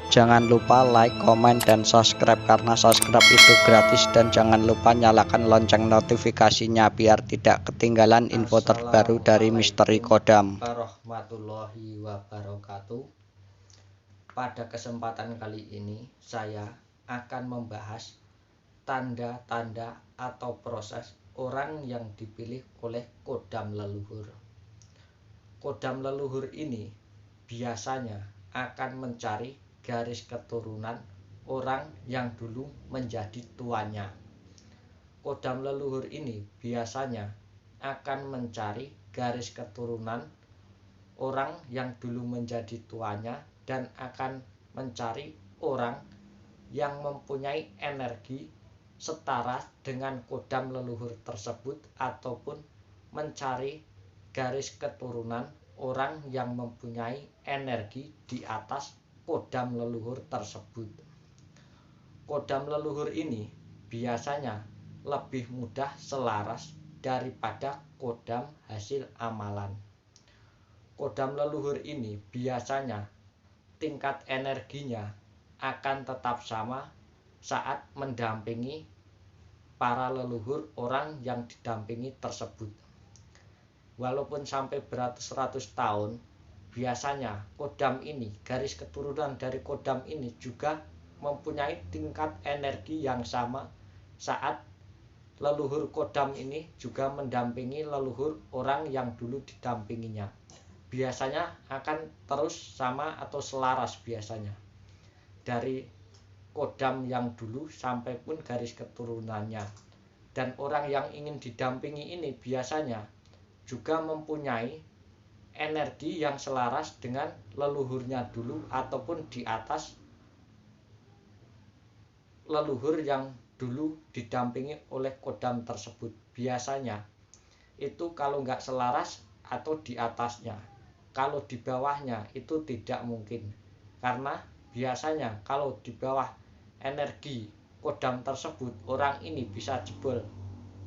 Jangan lupa like, komen, dan subscribe karena subscribe itu gratis, dan jangan lupa nyalakan lonceng notifikasinya biar tidak ketinggalan info terbaru dari Misteri Kodam. Warahmatullahi wabarakatuh. Pada kesempatan kali ini saya akan membahas tanda-tanda atau proses orang yang dipilih oleh kodam leluhur. Kodam leluhur ini biasanya akan mencari garis keturunan orang yang dulu menjadi tuannya. Kodam leluhur ini biasanya akan mencari garis keturunan orang yang dulu menjadi tuannya dan akan mencari orang yang mempunyai energi setara dengan kodam leluhur tersebut, ataupun mencari garis keturunan orang yang mempunyai energi di atas kodam leluhur tersebut. Kodam leluhur ini biasanya lebih mudah selaras daripada kodam hasil amalan. Kodam leluhur ini biasanya tingkat energinya akan tetap sama saat mendampingi para leluhur orang yang didampingi tersebut. Walaupun sampai beratus-ratus tahun, biasanya kodam ini, garis keturunan dari kodam ini juga mempunyai tingkat energi yang sama saat leluhur kodam ini juga mendampingi leluhur orang yang dulu didampinginya. Biasanya akan terus sama atau selaras biasanya dari kodam yang dulu sampai pun garis keturunannya. Dan orang yang ingin didampingi ini biasanya juga mempunyai energi yang selaras dengan leluhurnya dulu ataupun di atas leluhur yang dulu didampingi oleh kodam tersebut. Biasanya itu kalau nggak selaras atau di atasnya. Kalau di bawahnya itu tidak mungkin, karena biasanya kalau di bawah energi kodam tersebut orang ini bisa jebol,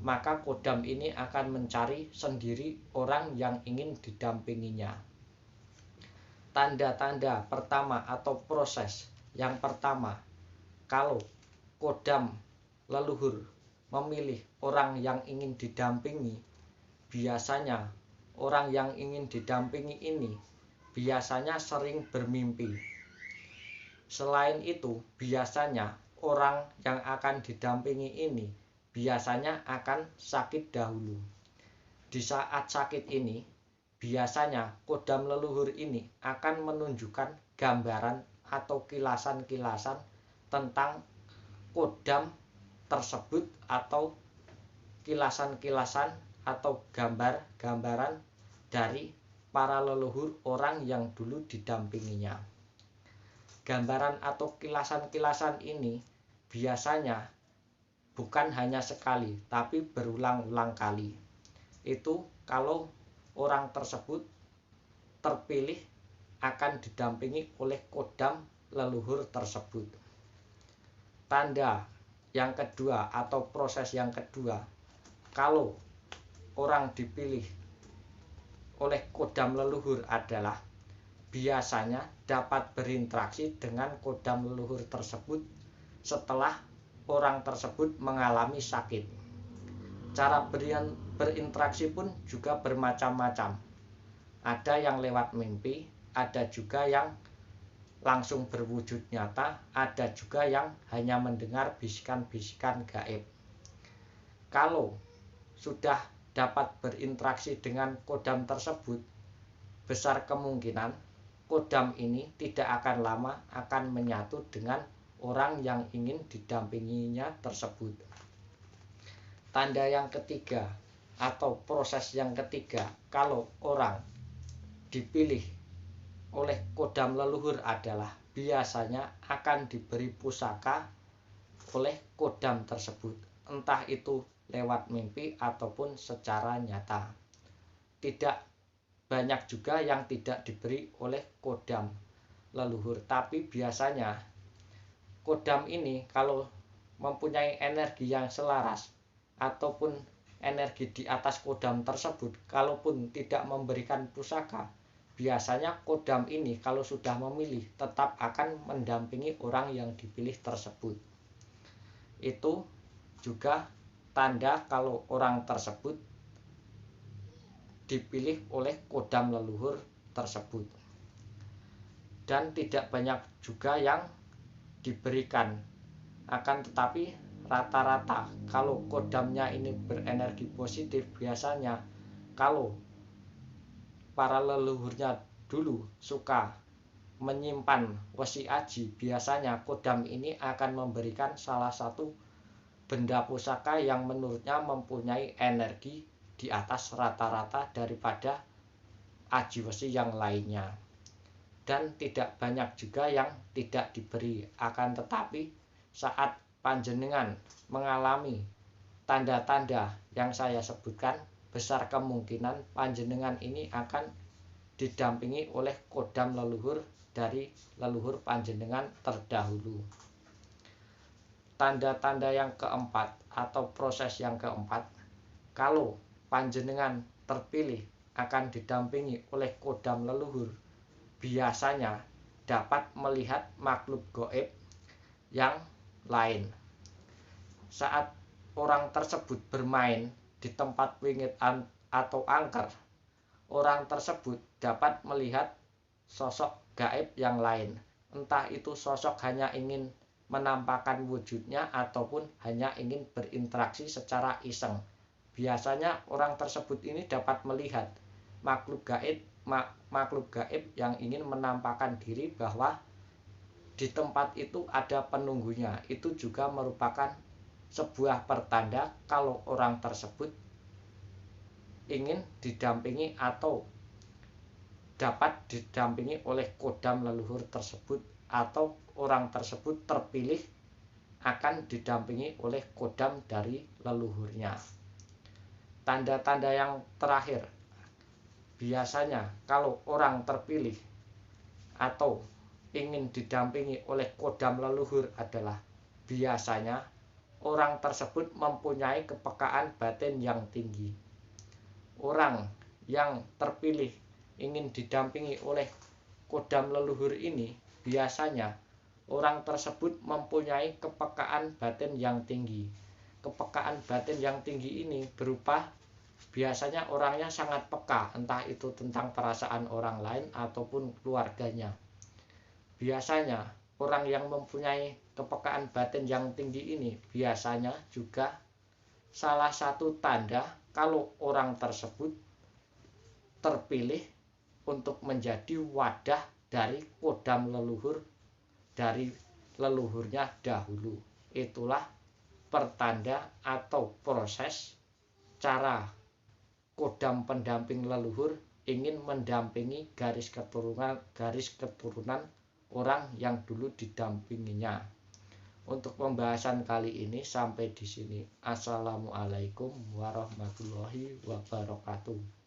maka kodam ini akan mencari sendiri orang yang ingin didampinginya. Tanda-tanda pertama atau proses yang pertama, kalau kodam leluhur memilih orang yang ingin didampingi, biasanya orang yang ingin didampingi ini biasanya sering bermimpi. Selain itu, biasanya orang yang akan didampingi ini biasanya akan sakit dahulu. Di saat sakit ini, biasanya kodam leluhur ini akan menunjukkan gambaran atau kilasan-kilasan tentang kodam tersebut, atau kilasan-kilasan atau gambar-gambaran dari para leluhur orang yang dulu didampinginya. Gambaran atau kilasan-kilasan ini biasanya bukan hanya sekali, tapi berulang-ulang kali. Itu kalau orang tersebut terpilih akan didampingi oleh kodam leluhur tersebut. Tanda yang kedua atau proses yang kedua, kalau orang dipilih oleh kodam leluhur adalah biasanya dapat berinteraksi dengan kodam leluhur tersebut setelah orang tersebut mengalami sakit. Cara berinteraksi pun juga bermacam-macam. Ada yang lewat mimpi, ada juga yang langsung berwujud nyata, ada juga yang hanya mendengar bisikan-bisikan gaib. Kalau sudah dapat berinteraksi dengan kodam tersebut, besar kemungkinan kodam ini tidak akan lama akan menyatu dengan orang yang ingin didampinginya tersebut. Tanda yang ketiga atau proses yang ketiga, kalau orang dipilih oleh kodam leluhur adalah biasanya akan diberi pusaka oleh kodam tersebut, entah itu lewat mimpi ataupun secara nyata. Tidak banyak juga yang tidak diberi oleh kodam leluhur, tapi biasanya kodam ini kalau mempunyai energi yang selaras ataupun energi di atas kodam tersebut, kalaupun tidak memberikan pusaka, biasanya kodam ini kalau sudah memilih tetap akan mendampingi orang yang dipilih tersebut. Itu juga tanda kalau orang tersebut dipilih oleh kodam leluhur tersebut. Dan tidak banyak juga yang diberikan, akan tetapi rata-rata kalau kodamnya ini berenergi positif, biasanya kalau para leluhurnya dulu suka menyimpan wesi aji, biasanya kodam ini akan memberikan salah satu benda pusaka yang menurutnya mempunyai energi di atas rata-rata daripada aji wesi yang lainnya. Dan tidak banyak juga yang tidak diberi, akan tetapi saat panjenengan mengalami tanda-tanda yang saya sebutkan, besar kemungkinan panjenengan ini akan didampingi oleh kodam leluhur dari leluhur panjenengan terdahulu. Tanda-tanda yang keempat atau proses yang keempat, kalau panjenengan terpilih akan didampingi oleh kodam leluhur, biasanya dapat melihat makhluk gaib yang lain. Saat orang tersebut bermain di tempat wingit atau angker, orang tersebut dapat melihat sosok gaib yang lain. Entah itu sosok hanya ingin menampakkan wujudnya ataupun hanya ingin berinteraksi secara iseng. Biasanya orang tersebut ini dapat melihat makhluk gaib yang ingin menampakkan diri bahwa di tempat itu ada penunggunya. Itu juga merupakan sebuah pertanda kalau orang tersebut ingin didampingi atau dapat didampingi oleh kodam leluhur tersebut, atau orang tersebut terpilih akan didampingi oleh kodam dari leluhurnya. Tanda-tanda yang terakhir, biasanya kalau orang terpilih atau ingin didampingi oleh kodam leluhur adalah biasanya orang tersebut mempunyai kepekaan batin yang tinggi. Orang yang terpilih ingin didampingi oleh kodam leluhur ini, biasanya orang tersebut mempunyai kepekaan batin yang tinggi. Kepekaan batin yang tinggi ini berupa biasanya orangnya sangat peka, entah itu tentang perasaan orang lain ataupun keluarganya. Biasanya orang yang mempunyai kepekaan batin yang tinggi ini biasanya juga salah satu tanda kalau orang tersebut terpilih untuk menjadi wadah dari kodam leluhur dari leluhurnya dahulu. Itulah pertanda atau proses cara kodam pendamping leluhur ingin mendampingi garis keturunan orang yang dulu didampinginya. Untuk pembahasan kali ini sampai di sini. Assalamualaikum warahmatullahi wabarakatuh.